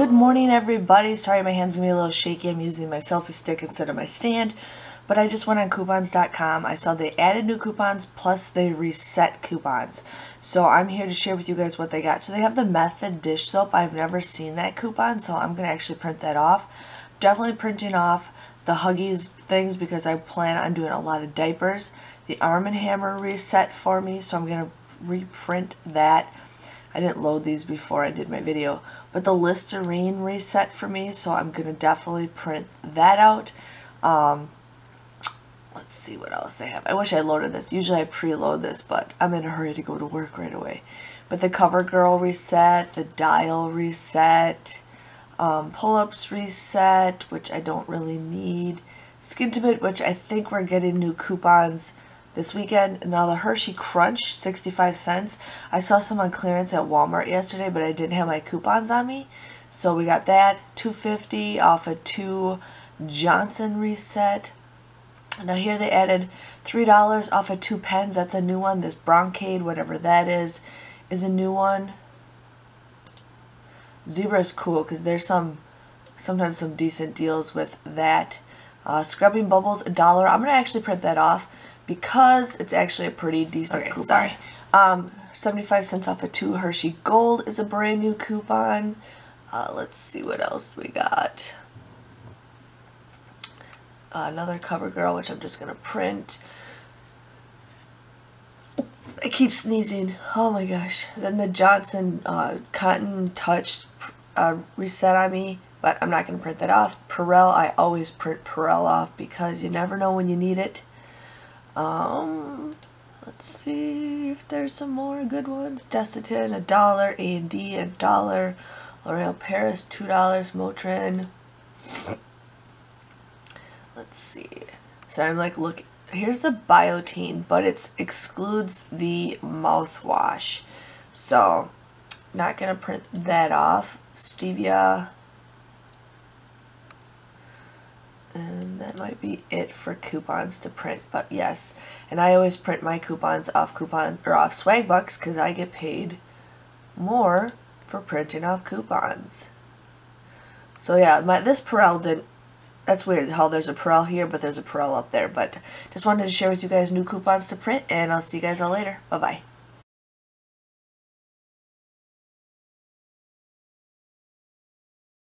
Good morning, everybody. Sorry my hand's gonna be a little shaky. I'm using my selfie stick instead of my stand. But I just went on coupons.com. I saw they added new coupons plus they reset coupons. So I'm here to share with you guys what they got. So they have the Method dish soap. I've never seen that coupon, so I'm gonna actually print that off. Definitely printing off the Huggies things because I plan on doing a lot of diapers. The Arm & Hammer reset for me, so I'm gonna reprint that. I didn't load these before I did my video, but the Listerine reset for me, so I'm gonna definitely print that out. Let's see what else they have. I wish I loaded this. Usually I preload this, but I'm in a hurry to go to work right away. But the CoverGirl reset, the Dial reset, Pull-Ups reset, which I don't really need, Skintimate, which I think we're getting new coupons this weekend. Now the Hershey Crunch, 65 cents. I saw some on clearance at Walmart yesterday, but I didn't have my coupons on me. So we got that, $2.50 off a 2 Johnson reset. Now here they added $3 off of 2 pens. That's a new one. This Broncade, whatever that is a new one. Zebra is cool because there's sometimes some decent deals with that. Scrubbing Bubbles, $1. I'm going to actually print that off because it's actually a pretty decent coupon. Sorry. 75 cents off of 2 Hershey Gold is a brand new coupon. Let's see what else we got. Another CoverGirl, which I'm just going to print. I keep sneezing. Oh my gosh. Then the Johnson Cotton Touch reset on me, but I'm not going to print that off. Perel, I always print Perel off because you never know when you need it. Let's see if there's some more good ones. Desitin, $1. A&D, $1. L'Oreal Paris, $2. Motrin. Let's see. So I'm like, look, here's the Biotine, but it excludes the mouthwash. So, not gonna print that off. Stevia. And that might be it for coupons to print, but yes. And I always print my coupons off Swagbucks because I get paid more for printing off coupons. So yeah, this Perel didn't. That's weird how there's a Perel here, but there's a Perel up there. But just wanted to share with you guys new coupons to print, and I'll see you guys all later. Bye bye.